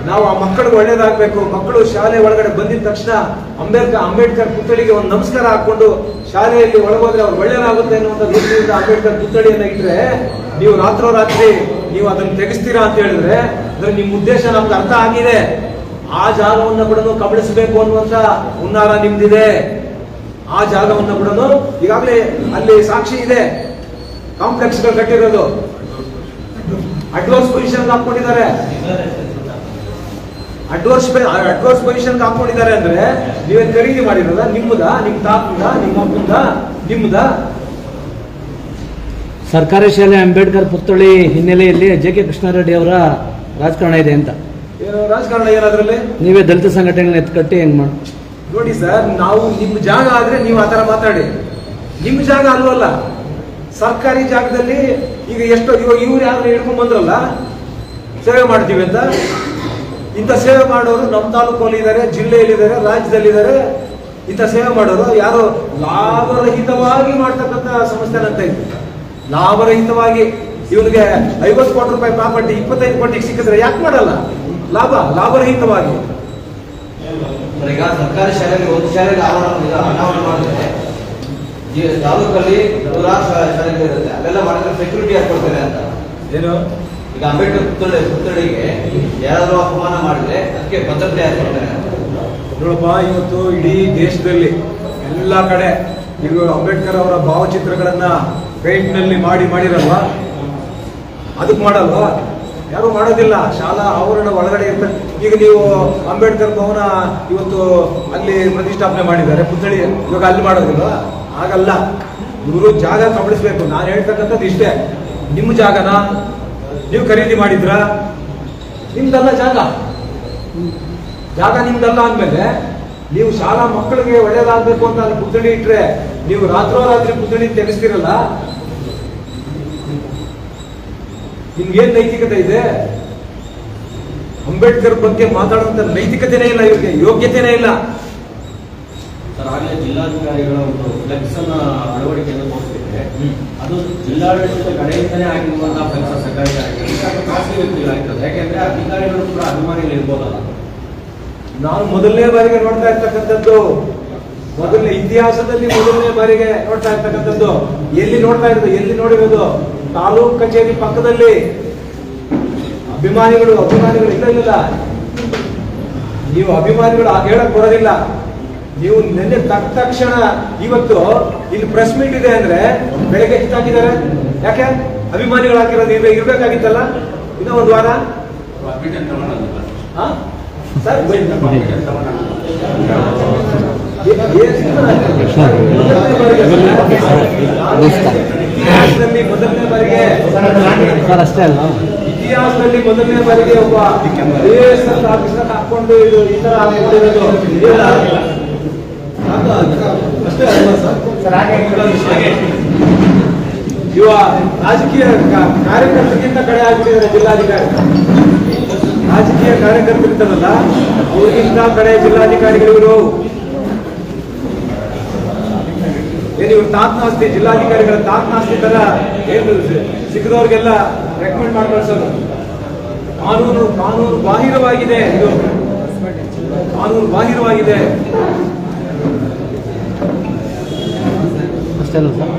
ನಾವು ಆ ಮಕ್ಕಳಿಗೆ ಒಳ್ಳೇದಾಗಬೇಕು, ಮಕ್ಕಳು ಶಾಲೆ ಒಳಗಡೆ ಬಂದಿದ ತಕ್ಷಣ ಅಂಬೇಡ್ಕರ್ ಪುತ್ಥಳಿಗೆ ಒಂದು ನಮಸ್ಕಾರ ಹಾಕೊಂಡು ಶಾಲೆಯಲ್ಲಿ ಒಳಗೋದ್ರೆ ಅವ್ರು ಒಳ್ಳೇದಾಗುತ್ತೆ ಅನ್ನುವಂಥ ದೃಷ್ಟಿಯಿಂದ ಅಂಬೇಡ್ಕರ್ ಪುತ್ಥಳಿಯನ್ನ ಇಟ್ಟರೆ ನೀವು ರಾತ್ರೋರಾತ್ರಿ ನೀವು ಅದನ್ನು ತೆಗೆಸ್ತೀರಾ ಅಂತ ಹೇಳಿದ್ರೆ ಅಂದ್ರೆ ನಿಮ್ಮ ಉದ್ದೇಶ ನಮ್ಗೆ ಅರ್ಥ ಆಗಿದೆ. ಆ ಜಾಗವನ್ನು ಕೂಡ ಕಬಳಿಸಬೇಕು ಅನ್ನುವಂಥ ಹುನ್ನಾರ ನಿಮ್ದಿದೆ. ಆ ಜಾಗವನ್ನು ಕೂಡ ಈಗಾಗಲೇ ಅಲ್ಲಿ ಸಾಕ್ಷಿ ಇದೆ, ಕಾಂಪ್ಲೆಕ್ಸ್ಗಳು ಕಟ್ಟಿರೋದು ಅಡ್ವಾನ್ಸ್ ಪೊಸಿಷನ್ ಹಾಕೊಂಡಿದ್ದಾರೆ. ಅಡ್ವಾನ್ಸ್ ಪೊಸಿಷನ್ ಹಾಕೊಂಡಿದ್ದಾರೆ ಅಂದ್ರೆ ನೀವೇನ್ ಖರೀದಿ ಮಾಡಿರೋದ? ನಿಮ್ಮದ, ನಿಮ್ಮ ತಾತಂದ, ನಿಮ್ಮ ಅಪ್ಪಂದ, ನಿಮ್ಮದ? ಸರ್ಕಾರಿ ಶಾಲೆ ಅಂಬೇಡ್ಕರ್ ಪುತ್ಥಳಿ ಹಿನ್ನೆಲೆಯಲ್ಲಿ ಜೆ ಕೆ ಕೃಷ್ಣಾರೆಡ್ಡಿ ಅವರ ರಾಜಕಾರಣ ಇದೆ ಅಂತ. ಏನು ರಾಜಕಾರಣ ಏನಾದ್ರಲ್ಲಿ? ನೀವೇ ದಲಿತ ಸಂಘಟನೆಗಳನ್ನ ಎತ್ಕಟ್ಟಿ ಹೆಂಗ್ ಮಾಡಿ ನೋಡಿ ಸರ್, ನಾವು ನಿಮ್ಮ ಜಾಗ ಆದ್ರೆ ನೀವು ಆತರ ಮಾತಾಡಿ. ನಿಮ್ಮ ಜಾಗ ಅಲ್ವಲ್ಲ, ಸರ್ಕಾರಿ ಜಾಗದಲ್ಲಿ ಈಗ ಇವ್ರು ಯಾರು ಹಿಡ್ಕೊಂಡ್ ಬಂದ್ರಲ್ಲ ಸೇವೆ ಮಾಡ್ತೀವಿ ಅಂತ, ಇಂಥ ಸೇವೆ ಮಾಡೋರು ನಮ್ಮ ತಾಲೂಕಲ್ಲಿ ಇದ್ದಾರೆ, ಜಿಲ್ಲೆಯಲ್ಲಿದ್ದಾರೆ, ರಾಜ್ಯದಲ್ಲಿದ್ದಾರೆ. ಇಂಥ ಸೇವೆ ಮಾಡೋರು ಯಾರು ಲಾಭರಹಿತವಾಗಿ ಮಾಡ್ತಕ್ಕಂಥ ಸಂಸ್ಥೆನಂತ ಇದೆ. ಲಾಭರಹಿತವಾಗಿ ಇವನಿಗೆ 50 ಕೋಟಿ ರೂಪಾಯಿ ಪ್ರಾಪರ್ಟಿ 25 ಕೋಟಿಗೆ ಸಿಕ್ಕಿದ್ರೆ ಯಾಕೆ ಮಾಡಲ್ಲ? ಲಾಭರಹಿತವಾಗಿ. ಈಗ ಸರ್ಕಾರಿ ಶಾಲೆಗೆ ಒಂದು ಶಾಲೆಗೆ ಅನಾವರಣ ಮಾಡಿದ್ರೆ ತಾಲೂಕಲ್ಲಿ ನೂರಾರು ಶಾಲೆಗಳು ಇರುತ್ತೆ, ಅವೆಲ್ಲ ಮಾಡಿದ್ರೆ ಸೆಕ್ಯೂರಿಟಿ ಹಾಕೊಳ್ತಾರೆ ಅಂತ. ಏನು ಈಗ ಅಂಬೇಡ್ಕರ್ ಪುತ್ಥಳಿಗೆ ಯಾರಾದ್ರೂ ಅಪಮಾನ ಮಾಡಿದ್ರೆ ಅದಕ್ಕೆ ಭದ್ರತೆ ಹಾಕೊಳ್ತಾರೆ. ನೋಡಪ್ಪ, ಇವತ್ತು ಇಡೀ ದೇಶದಲ್ಲಿ ಎಲ್ಲ ಕಡೆ ಈಗ ಅಂಬೇಡ್ಕರ್ ಅವರ ಭಾವಚಿತ್ರಗಳನ್ನ ಪೇಂಟ್ ನಲ್ಲಿ ಮಾಡಿರಲ್ವಾ? ಅದಕ್ಕೆ ಮಾಡಲ್ವಾ? ಯಾರು ಮಾಡೋದಿಲ್ಲ. ಶಾಲಾ ಆವರಣ ಒಳಗಡೆ ಇರ್ತಾರೆ. ಈಗ ನೀವು ಅಂಬೇಡ್ಕರ್ ಭವನ ಇವತ್ತು ಅಲ್ಲಿ ಪ್ರತಿಷ್ಠಾಪನೆ ಮಾಡಿದ್ದಾರೆ, ಪುತ್ಥಳಿ ಇವಾಗ ಅಲ್ಲಿ ಮಾಡೋದಿಲ್ವಾ? ಹಾಗಲ್ಲ. ಇವರು ಜಾಗ ಕಬಳಿಸ್ಬೇಕು. ನಾನು ಹೇಳ್ತಕ್ಕಂಥದ್ದು ಇಷ್ಟೇ, ನಿಮ್ಮ ಜಾಗನ ನೀವು ಖರೀದಿ ಮಾಡಿದ್ರ? ನಿಮ್ದಲ್ಲ ಜಾಗ ನಿಮ್ದಲ್ಲ ಅಂದ್ಮೇಲೆ ನೀವು ಶಾಲಾ ಮಕ್ಕಳಿಗೆ ಒಳ್ಳೇದಾಗಬೇಕು ಅಂತ ಅಲ್ಲಿ ಪುತ್ಥಳಿ ಇಟ್ರೆ ನೀವು ರಾತ್ರೋರಾತ್ರಿ ಪುತ್ಥಳಿ ತೆಗೆಸ್ತಿರಲ್ಲ, ನಿಮ್ಗೇನ್ ನೈತಿಕತೆ ಇದೆ? ಅಂಬೇಡ್ಕರ್ ಬಗ್ಗೆ ಮಾತಾಡುವಂತ ನೈತಿಕತೆನೇ ಇಲ್ಲ, ಇವ್ರಿಗೆ ಯೋಗ್ಯತೆನೇ ಇಲ್ಲ. ಸರ್, ಆಗಲೇ ಜಿಲ್ಲಾಧಿಕಾರಿಗಳ ಒಂದು ಫ್ಲೆಕ್ಸ್ ಅನ್ನ ಅಳವಡಿಕೆಯನ್ನು ತೋರಿಸ್ತಿದ್ರೆ ಅದು ಜಿಲ್ಲಾಡಳಿತದ ಕಡೆಯಿಂದನೇ ಆಗಿರುವಂತಹ ಫ್ಲೆಕ್ಸ್ ಸರ್ಕಾರಿ ಖಾಸಗಿ ವ್ಯಕ್ತಿಗಳಾಗಿರ್ತದೆ. ಯಾಕೆಂದ್ರೆ ಅಧಿಕಾರಿಗಳು ಕೂಡ ಅಭಿಮಾನಿಗಳು ಇರ್ಬೋದಲ್ಲ. ನಾನು ಮೊದಲನೇ ಬಾರಿಗೆ ನೋಡ್ತಾ ಇರ್ತಕ್ಕಂಥದ್ದು, ಇತಿಹಾಸದಲ್ಲಿ ಮೊದಲನೇ ಬಾರಿಗೆ ನೋಡ್ತಾ ಇರ್ತಕ್ಕಂಥದ್ದು. ಎಲ್ಲಿ ನೋಡಿರೋದು? ತಾಲೂಕ್ ಕಚೇರಿ ಪಕ್ಕದಲ್ಲಿ ಅಭಿಮಾನಿಗಳು ಇಲ್ಲ. ನೀವು ಅಭಿಮಾನಿಗಳು ಆಗ ಹೇಳಕ್ ಬರೋದಿಲ್ಲ. ನೀವು ನೆನ್ನೆ ತಕ್ಷಣ ಇವತ್ತು ಇಲ್ಲಿ ಪ್ರೆಸ್ ಮೀಟ್ ಇದೆ ಅಂದ್ರೆ ಬೆಳಗ್ಗೆ ಹಾಕಿದ್ದಾರೆ. ಯಾಕೆ? ಅಭಿಮಾನಿಗಳು ಹಾಕಿರೋದು ಇರ್ಬೇಕಾಗಿತ್ತಲ್ಲ ಇನ್ನೂ ಒಂದು ವಾರ. ಸರ್, ಇತಿಹಾಸದಲ್ಲಿ ಮೊದಲನೇ ಬಾರಿಗೆ ಅಷ್ಟೇ ಅಲ್ವಾ? ಇತಿಹಾಸದಲ್ಲಿ ಮೊದಲನೇ ಬಾರಿಗೆ ಒಬ್ಬ ASS ಆಫೀಸರ್ ಹಾಕೊಂಡು ಇದು ಈ ತರ ಹಾಕೊಂಡಿರೋದು ಅಷ್ಟೇ ಅಲ್ವಾ ಸರ್? ಇವ ರಾಜಕೀಯ ಕಾರ್ಯಕರ್ತರಿಗಿಂತ ಕಡೆ ಆಗ್ತಿದ್ದಾರೆ ಜಿಲ್ಲಾಧಿಕಾರಿ. ರಾಜಕೀಯ ಕಾರ್ಯಕರ್ತರಿದ್ದಾರಲ್ಲ ಅವ್ರಿಗಿಂತ ಕಡೆ ಜಿಲ್ಲಾಧಿಕಾರಿಗಳು ಇವರು. ಏನು ಇವ್ರು ತಾತ್ನಾಸ್ತಿ, ಜಿಲ್ಲಾಧಿಕಾರಿಗಳ ತಾತ್ನಾಸ್ತಿ ತರ ಏನು ಸಿಕ್ಕದವ್ರಿಗೆಲ್ಲ ರೆಕಮೆಂಡ್ ಮಾಡಿ ಕಳ್ಸೋದು. ಕಾನೂನು ಬಾಹಿರವಾಗಿದೆ ಇದು, ಕಾನೂನು ಬಾಹಿರವಾಗಿದೆ. ಅಷ್ಟೇ ಅಲ್ಲ ಸರ್.